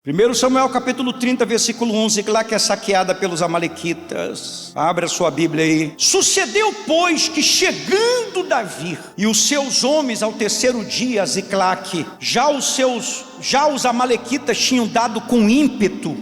1 Samuel capítulo 30, versículo 11, lá que é saqueada pelos amalequitas. Abra sua Bíblia aí. Sucedeu, pois, que chegando Davi e os seus homens ao terceiro dia a Ziclague, já os amalequitas tinham dado com ímpeto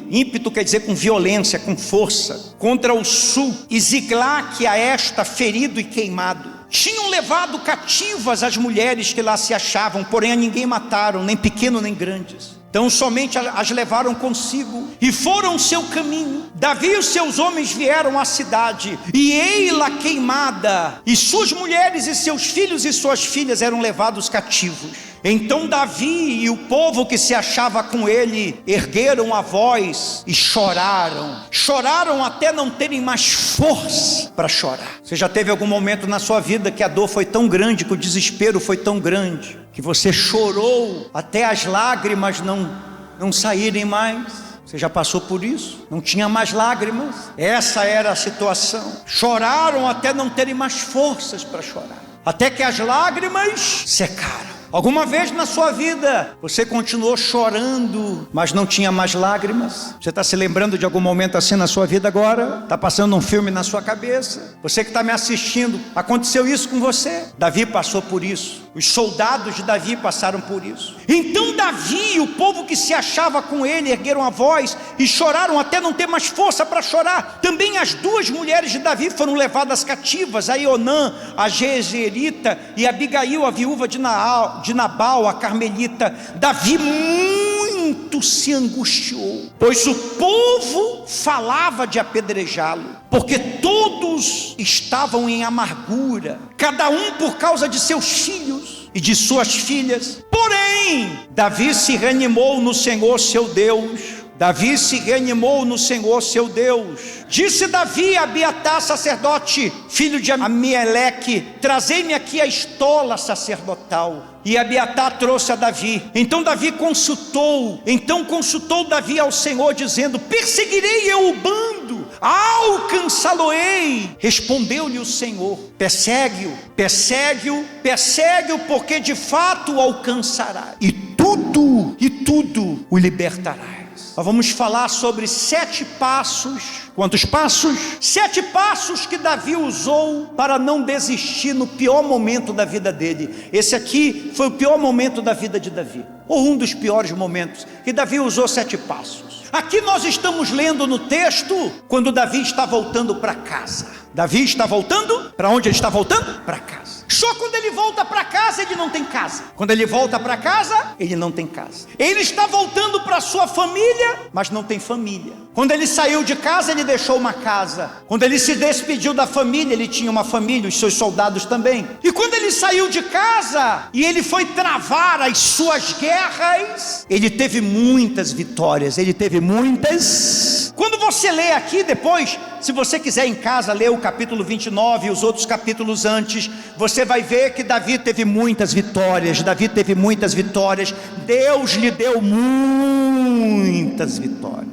quer dizer com violência, com força, contra o sul, e Ziclague a esta ferido e queimado. Tinham levado cativas as mulheres que lá se achavam, porém a ninguém mataram, nem pequeno nem grandes. Então somente as levaram consigo e foram seu caminho. Davi e os seus homens vieram à cidade, e ei-la queimada, e suas mulheres e seus filhos e suas filhas eram levados cativos. Então Davi e o povo que se achava com ele ergueram a voz e choraram até não terem mais força para chorar. Você já teve algum momento na sua vida que a dor foi tão grande, que o desespero foi tão grande, que você chorou até as lágrimas não saírem mais? Você já passou por isso? Não tinha mais lágrimas? Essa era a situação. Choraram até não terem mais forças para chorar, até que as lágrimas secaram. Alguma vez na sua vida você continuou chorando, mas não tinha mais lágrimas? Você está se lembrando de algum momento assim na sua vida agora? Está passando um filme na sua cabeça? Você que está me assistindo, aconteceu isso com você? Davi passou por isso. Os soldados de Davi passaram por isso. Então Davi e o povo que se achava com ele ergueram a voz e choraram até não ter mais força para chorar. Também as duas mulheres de Davi foram levadas cativas, a Ionã, a Jezreelita, e a Abigail, a viúva de Nabal, a Carmelita. Davi muito se angustiou, pois o povo falava de apedrejá-lo, porque todos estavam em amargura, cada um por causa de seus filhos e de suas filhas. Porém, Davi se reanimou no Senhor seu Deus. Disse Davi a Abiatar, sacerdote, filho de Amieleque: trazei-me aqui a estola sacerdotal. E Abiatar trouxe a Davi. Então consultou Davi ao Senhor, dizendo: perseguirei eu o bando, alcançá-lo-ei. Respondeu-lhe o Senhor: persegue-o, porque de fato o alcançará, e tudo o libertará. Nós vamos falar sobre 7 passos. Quantos passos? 7 passos que Davi usou para não desistir no pior momento da vida dele. Esse aqui foi o pior momento da vida de Davi, ou um dos piores momentos, que Davi usou 7 passos. Aqui nós estamos lendo no texto quando Davi está voltando para casa. Davi está voltando, para onde ele está voltando? Para casa. Só quando ele volta para casa, ele não tem casa. Quando ele volta para casa, ele não tem casa. Ele está voltando para sua família, mas não tem família. Quando ele saiu de casa, ele deixou uma casa. Quando ele se despediu da família, ele tinha uma família, os seus soldados também. E quando ele saiu de casa e ele foi travar as suas guerras, ele teve muitas vitórias. Quando você lê aqui depois, se você quiser em casa ler o capítulo 29 e os outros capítulos antes, você vai ver que Davi teve muitas vitórias. Deus lhe deu muitas vitórias.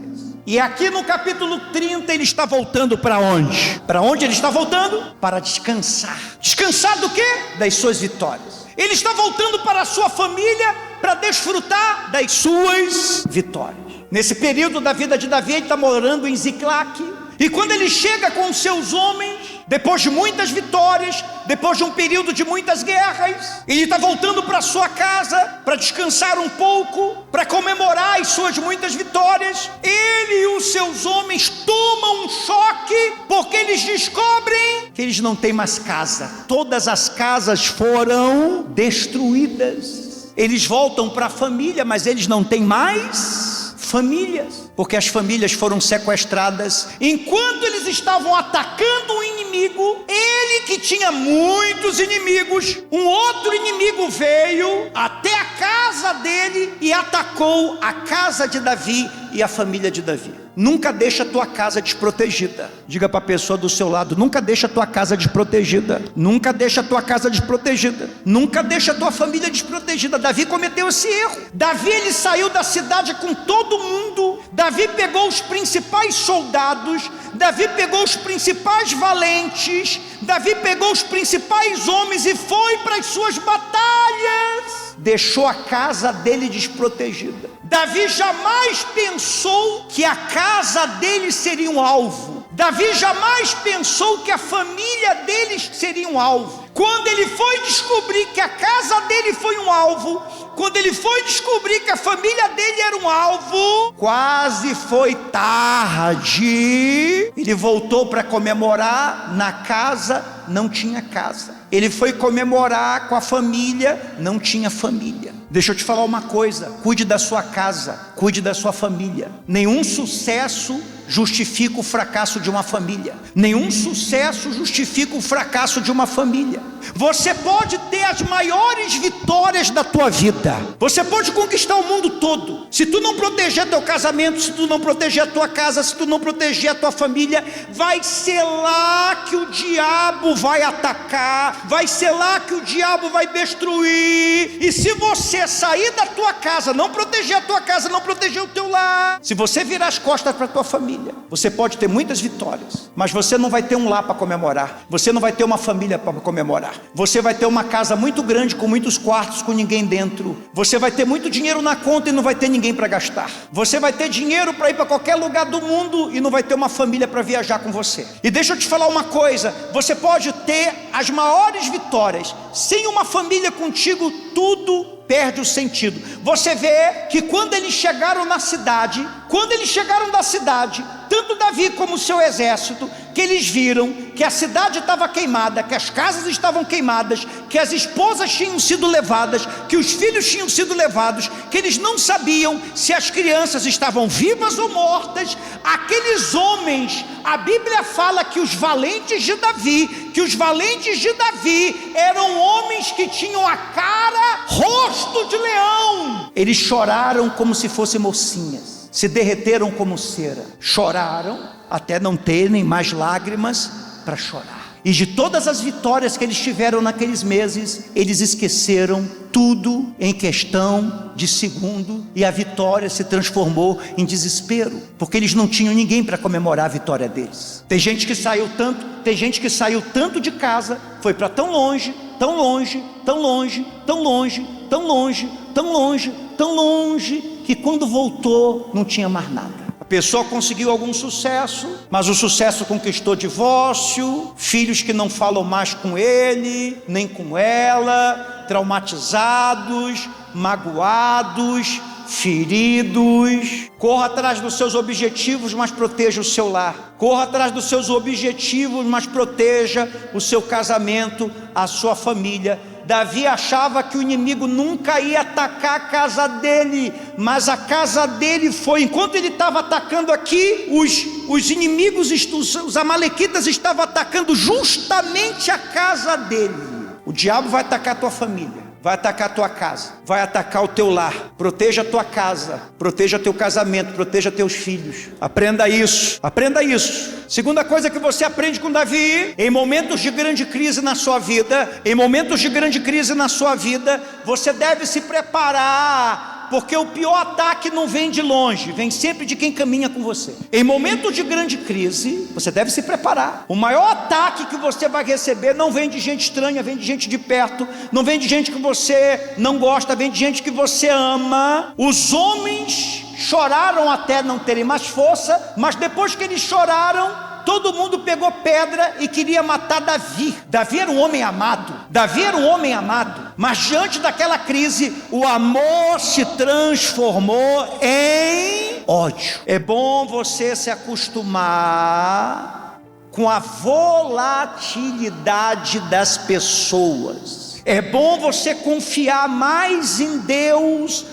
E aqui no capítulo 30 ele está voltando para onde? Para onde ele está voltando? Para descansar. Descansar do quê? Das suas vitórias. Ele está voltando para a sua família para desfrutar das suas vitórias. Nesse período da vida de Davi, ele está morando em Ziclague. E quando ele chega com os seus homens, depois de muitas vitórias, depois de um período de muitas guerras, ele está voltando para sua casa, para descansar um pouco, para comemorar as suas muitas vitórias. Ele e os seus homens tomam um choque, porque eles descobrem que eles não têm mais casa. Todas as casas foram destruídas. Eles voltam para a família, mas eles não têm mais famílias, porque as famílias foram sequestradas. Enquanto eles estavam atacando o inimigo, ele que tinha muitos inimigos, um outro inimigo veio até a casa dele e atacou a casa de Davi e a família de Davi. Nunca deixa a tua casa desprotegida. Diga para a pessoa do seu lado: nunca deixa a tua casa desprotegida. Nunca deixa a tua casa desprotegida. Nunca deixa a tua família desprotegida. Davi cometeu esse erro. Davi, ele saiu da cidade com todo mundo. Davi pegou os principais soldados. Davi pegou os principais valentes. Davi pegou os principais homens e foi para as suas batalhas. deixou a casa dele desprotegida. Davi jamais pensou que a casa dele seria um alvo. Davi jamais pensou que a família deles seria um alvo. Quando ele foi descobrir que a casa dele foi um alvo, quando ele foi descobrir que a família dele era um alvo, quase foi tarde. Ele voltou para comemorar, na casa não tinha casa. Ele foi comemorar com a família, não tinha família. Deixa eu te falar uma coisa: cuide da sua casa, cuide da sua família. Nenhum sucesso justifica o fracasso de uma família. Nenhum sucesso justifica o fracasso de uma família. Você pode ter as maiores vitórias da tua vida, você pode conquistar o mundo todo. Se tu não proteger teu casamento, se tu não proteger a tua casa, se tu não proteger a tua família, vai ser lá que o diabo vai atacar, vai ser lá que o diabo vai destruir. E se você sair da tua casa, não proteger a tua casa, não proteger o teu lar, se você virar as costas para a tua família, você pode ter muitas vitórias, mas você não vai ter um lar para comemorar, você não vai ter uma família para comemorar. Você vai ter uma casa muito grande, com muitos quartos, com ninguém dentro. Você vai ter muito dinheiro na conta e não vai ter ninguém para gastar. Você vai ter dinheiro para ir para qualquer lugar do mundo e não vai ter uma família para viajar com você. E deixa eu te falar uma coisa: você pode ter as maiores vitórias, sem uma família contigo, tudo perde o sentido. Você vê que quando eles chegaram na cidade, tanto Davi como o seu exército, que eles viram que a cidade estava queimada, que as casas estavam queimadas, que as esposas tinham sido levadas, que os filhos tinham sido levados, que eles não sabiam se as crianças estavam vivas ou mortas. Aqueles homens, a Bíblia fala que os valentes de Davi eram homens que tinham a cara, rosto de leão. Eles choraram como se fossem mocinhas, se derreteram como cera, choraram até não terem mais lágrimas para chorar. E de todas as vitórias que eles tiveram naqueles meses, eles esqueceram tudo em questão de segundo, e a vitória se transformou em desespero, porque eles não tinham ninguém para comemorar a vitória deles. Tem gente que saiu tanto de casa, foi para tão longe, que quando voltou não tinha mais nada. A pessoa conseguiu algum sucesso, mas o sucesso conquistou divórcio, filhos que não falam mais com ele, nem com ela, traumatizados, magoados, feridos. Corra atrás dos seus objetivos, mas proteja o seu lar. Corra atrás dos seus objetivos, mas proteja o seu casamento, a sua família. Davi achava que o inimigo nunca ia atacar a casa dele, mas a casa dele foi. Enquanto ele estava atacando aqui, os inimigos, os amalequitas, estavam atacando justamente a casa dele. O diabo vai atacar a tua família, vai atacar a tua casa, vai atacar o teu lar. Proteja a tua casa, proteja teu casamento, proteja teus filhos. Aprenda isso, aprenda isso. Segunda coisa que você aprende com Davi: em momentos de grande crise na sua vida, você deve se preparar, porque o pior ataque não vem de longe, vem sempre de quem caminha com você. Em momentos de grande crise, você deve se preparar. O maior ataque que você vai receber não vem de gente estranha, vem de gente de perto, não vem de gente que você não gosta, vem de gente que você ama. Os homens choraram até não terem mais força, mas depois que eles choraram, todo mundo pegou pedra e queria matar Davi. Davi era um homem amado, mas diante daquela crise, o amor se transformou em ódio. É bom você se acostumar com a volatilidade das pessoas. É bom você confiar mais em Deus,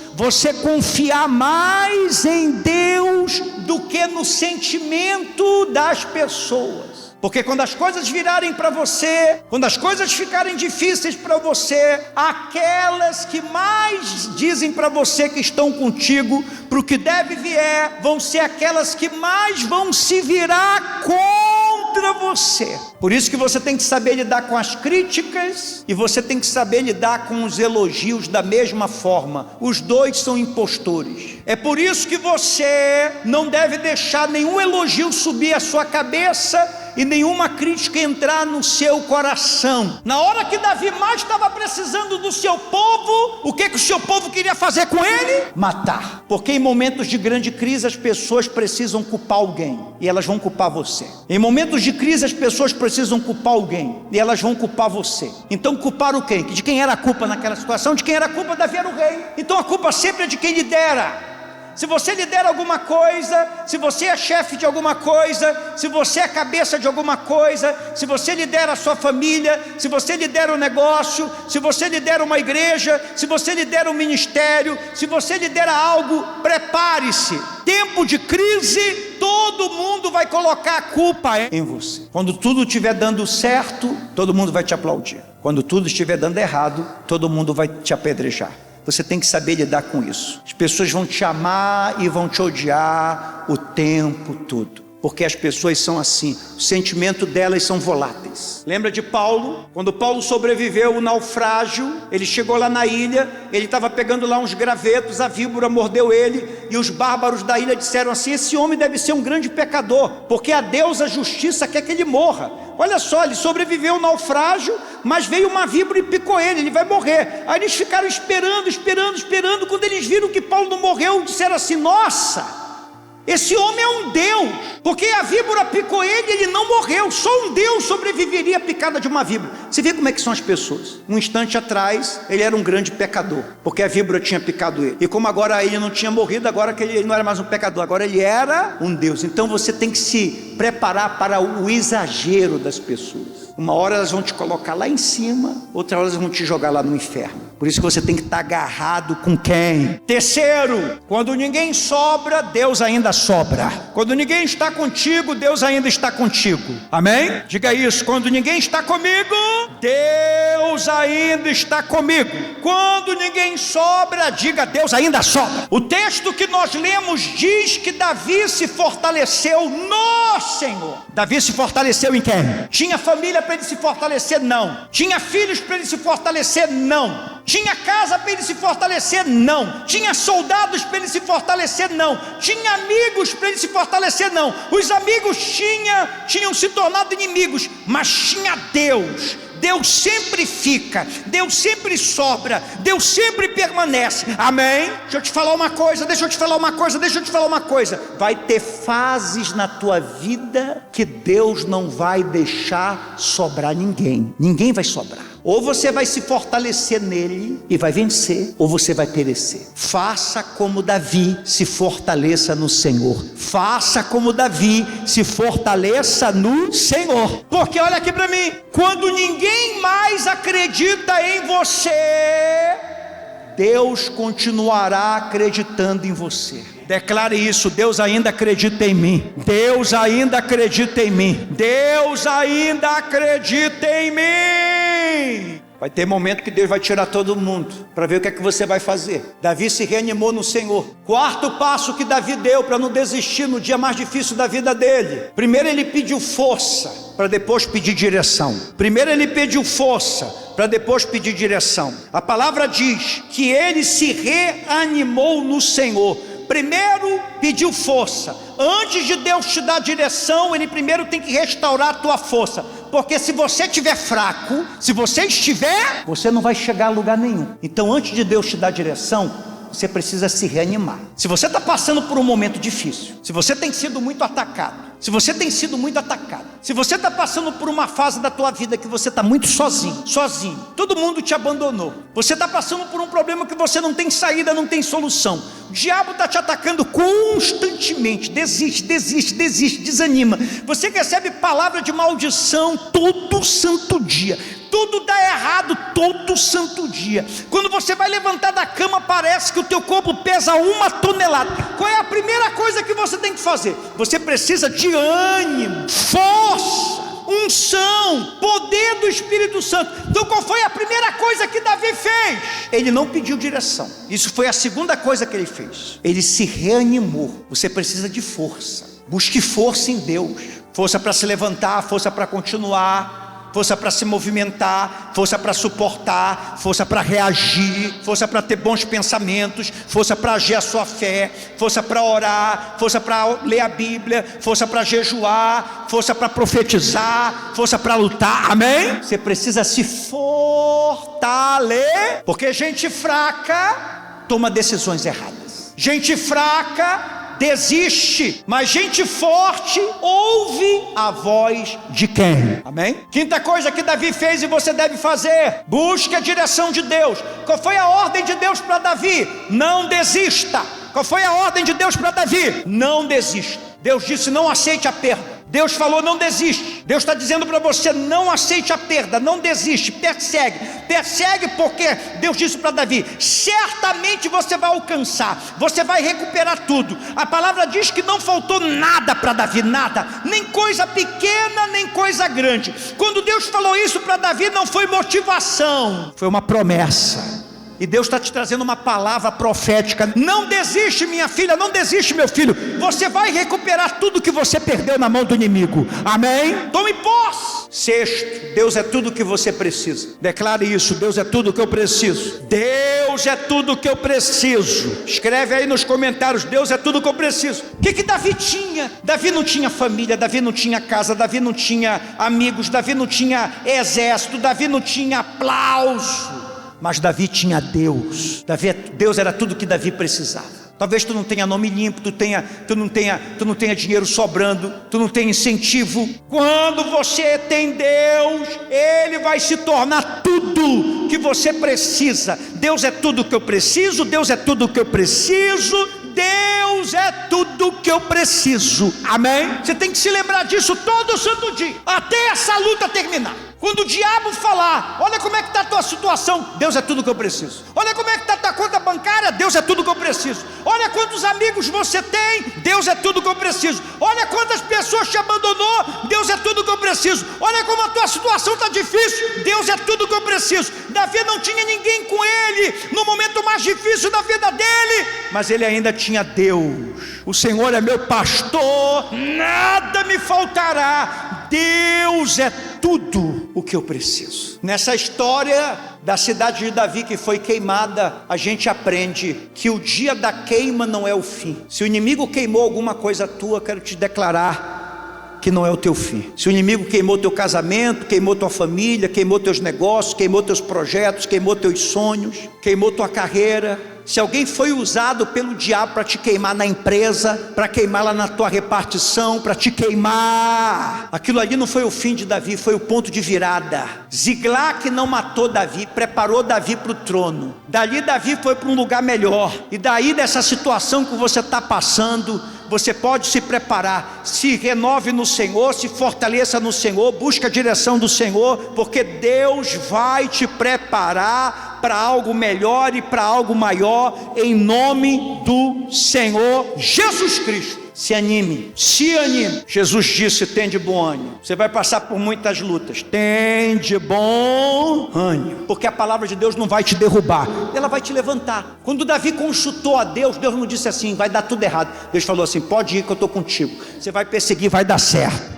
do que no sentimento das pessoas. Porque quando as coisas virarem para você, quando as coisas ficarem difíceis para você, aquelas que mais dizem para você que estão contigo, para o que deve vier, vão ser aquelas que mais vão se virar contra você. Por isso que você tem que saber lidar com as críticas, e você tem que saber lidar com os elogios da mesma forma. Os dois são impostores. É por isso que você não deve deixar nenhum elogio subir a sua cabeça, e nenhuma crítica entrar no seu coração. Na hora que Davi mais estava precisando do seu povo, o que o seu povo queria fazer com ele? Matar. Porque em momentos de grande crise as pessoas precisam culpar alguém, e elas vão culpar você. Em momentos de crise as pessoas precisam culpar alguém, e elas vão culpar você. Então culparam quem? De quem era a culpa naquela situação? De quem era a culpa? Davi era o rei. Então a culpa sempre é de quem lidera. Se você lidera alguma coisa, se você é chefe de alguma coisa, se você é cabeça de alguma coisa, se você lidera a sua família, se você lidera um negócio, se você lidera uma igreja, se você lidera um ministério, se você lidera algo, prepare-se. Tempo de crise, todo mundo vai colocar a culpa em você. Quando tudo estiver dando certo, todo mundo vai te aplaudir. Quando tudo estiver dando errado, todo mundo vai te apedrejar. Você tem que saber lidar com isso. As pessoas vão te amar e vão te odiar o tempo todo, porque as pessoas são assim, o sentimento delas são voláteis. Lembra de Paulo? Quando Paulo sobreviveu ao naufrágio, ele chegou lá na ilha, ele estava pegando lá uns gravetos, a víbora mordeu ele, e os bárbaros da ilha disseram assim: esse homem deve ser um grande pecador, porque a Deus, a justiça, quer que ele morra. Olha só, ele sobreviveu ao naufrágio, mas veio uma víbora e picou ele vai morrer. Aí eles ficaram esperando. Quando eles viram que Paulo não morreu, disseram assim: nossa, esse homem é um Deus, porque a víbora picou ele não morreu. Só um Deus sobreviveria à picada de uma víbora. Você vê como é que são as pessoas. Um instante atrás ele era um grande pecador, porque a víbora tinha picado ele, e como agora ele não tinha morrido, agora que ele não era mais um pecador, agora ele era um Deus. Então você tem que se preparar para o exagero das pessoas. Uma hora elas vão te colocar lá em cima, outra hora elas vão te jogar lá no inferno. Por isso que você tem que estar agarrado com quem? Terceiro, quando ninguém sobra, Deus ainda sobra. Quando ninguém está contigo, Deus ainda está contigo. Amém? Diga isso: quando ninguém está comigo, Deus ainda está comigo. Quando ninguém sobra, diga: Deus ainda sobra. O texto que nós lemos diz que Davi se fortaleceu no Senhor. Davi se fortaleceu em quem? Tinha família para ele se fortalecer? Não. Tinha filhos para ele se fortalecer? Não. Tinha casa para ele se fortalecer? Não. Tinha soldados para ele se fortalecer? Não. Tinha amigos para ele se fortalecer? Não. Os amigos tinham se tornado inimigos, mas tinha Deus. Deus sempre fica, Deus sempre sobra, Deus sempre permanece. Amém? Deixa eu te falar uma coisa. Vai ter fases na tua vida que Deus não vai deixar sobrar ninguém. Ninguém vai sobrar. Ou você vai se fortalecer nele e vai vencer, ou você vai perecer. Faça como Davi, se fortaleça no Senhor. Faça como Davi, se fortaleça no Senhor. Porque olha aqui para mim: quando ninguém mais acredita em você, Deus continuará acreditando em você. Declare isso: Deus ainda acredita em mim. Deus ainda acredita em mim. Deus ainda acredita em mim. Vai ter momento que Deus vai tirar todo mundo, para ver o que é que você vai fazer. Davi se reanimou no Senhor. Quarto passo que Davi deu para não desistir no dia mais difícil da vida dele: primeiro ele pediu força, para depois pedir direção. Primeiro ele pediu força, para depois pedir direção. A palavra diz que ele se reanimou no Senhor. Primeiro pediu força. Antes de Deus te dar direção, ele primeiro tem que restaurar a tua força. Porque se você estiver fraco, você não vai chegar a lugar nenhum. Então antes de Deus te dar direção, você precisa se reanimar. Se você está passando por um momento difícil, se você tem sido muito atacado, se você está passando por uma fase da tua vida que você está muito sozinho, todo mundo te abandonou, você está passando por um problema que você não tem saída, não tem solução, o diabo está te atacando constantemente, desiste, desanima, você recebe palavra de maldição todo santo dia, tudo dá errado todo santo dia. Quando você vai levantar da cama, parece que o teu corpo pesa 1 tonelada. Qual é a primeira coisa que você tem que fazer? Você precisa de ânimo, força, unção, poder do Espírito Santo. Então qual foi a primeira coisa que Davi fez? Ele não pediu direção. Isso foi a segunda coisa que ele fez. Ele se reanimou. Você precisa de força. Busque força em Deus. Força para se levantar, força para continuar. força para se movimentar, força para suportar, força para reagir, força para ter bons pensamentos, força para agir a sua fé, força para orar, força para ler a Bíblia, força para jejuar, força para profetizar, força para lutar, amém? Você precisa se fortalecer, porque gente fraca toma decisões erradas, gente fraca desiste, mas gente forte ouve a voz de quem? Amém? Quinta coisa que Davi fez e você deve fazer: busque a direção de Deus. Qual foi a ordem de Deus para Davi? Não desista. Qual foi a ordem de Deus para Davi? Não desista. Deus disse: não aceite a perda. Deus falou: não desiste. Deus está dizendo para você: não aceite a perda, não desiste, persegue, porque Deus disse para Davi: certamente você vai alcançar, você vai recuperar tudo. A palavra diz que não faltou nada para Davi, nada, nem coisa pequena, nem coisa grande. Quando Deus falou isso para Davi, não foi motivação, foi uma promessa. E Deus está te trazendo uma palavra profética: não desiste, minha filha, não desiste, meu filho, você vai recuperar tudo que você perdeu na mão do inimigo, amém? Tome posse. Sexto, Deus é tudo que você precisa. Declare isso: Deus é tudo que eu preciso. Deus é tudo que eu preciso. Escreve aí nos comentários: Deus é tudo que eu preciso. O que Davi tinha? Davi não tinha família, Davi não tinha casa, Davi não tinha amigos, Davi não tinha exército, Davi não tinha aplauso, mas Davi tinha Deus. Deus era tudo que Davi precisava. Talvez tu não tenha nome limpo, tu não tenha dinheiro sobrando, tu não tenha incentivo. Quando você tem Deus, Ele vai se tornar tudo que você precisa. Deus é tudo que eu preciso, Deus é tudo que eu preciso, Deus é tudo que eu preciso, amém? Você tem que se lembrar disso todo santo dia, até essa luta terminar. Quando o diabo falar: olha como é que está a tua situação, Deus é tudo que eu preciso. Olha como é que está a tua conta bancária, Deus é tudo que eu preciso. Olha quantos amigos você tem, Deus é tudo que eu preciso. Olha quantas pessoas te abandonou, Deus é tudo que eu preciso. Olha como a tua situação está difícil, Deus é tudo que eu preciso. Davi não tinha ninguém com ele no momento mais difícil da vida dele, mas ele ainda tinha Deus. O Senhor é meu pastor, nada me faltará. Deus é tudo o que eu preciso. Nessa história da cidade de Davi que foi queimada, a gente aprende que o dia da queima não é o fim. Se o inimigo queimou alguma coisa tua, quero te declarar que não é o teu fim. Se o inimigo queimou teu casamento, queimou tua família, queimou teus negócios, queimou teus projetos, queimou teus sonhos, queimou tua carreira, se alguém foi usado pelo diabo para te queimar na empresa, para queimar lá na tua repartição, para te queimar, aquilo ali não foi o fim de Davi, foi o ponto de virada. Ziglag não matou Davi, preparou Davi para o trono. Dali Davi foi para um lugar melhor. E daí dessa situação que você está passando, você pode se preparar, se renove no Senhor, se fortaleça no Senhor, busca a direção do Senhor, porque Deus vai te preparar para algo melhor e para algo maior, em nome do Senhor Jesus Cristo. Se anime, se anime. Jesus disse: tem de bom ânimo. Você vai passar por muitas lutas, tem de bom ânimo, porque a palavra de Deus não vai te derrubar, ela vai te levantar. Quando Davi consultou a Deus, Deus não disse assim: vai dar tudo errado. Deus falou assim: pode ir que eu estou contigo, você vai perseguir, vai dar certo.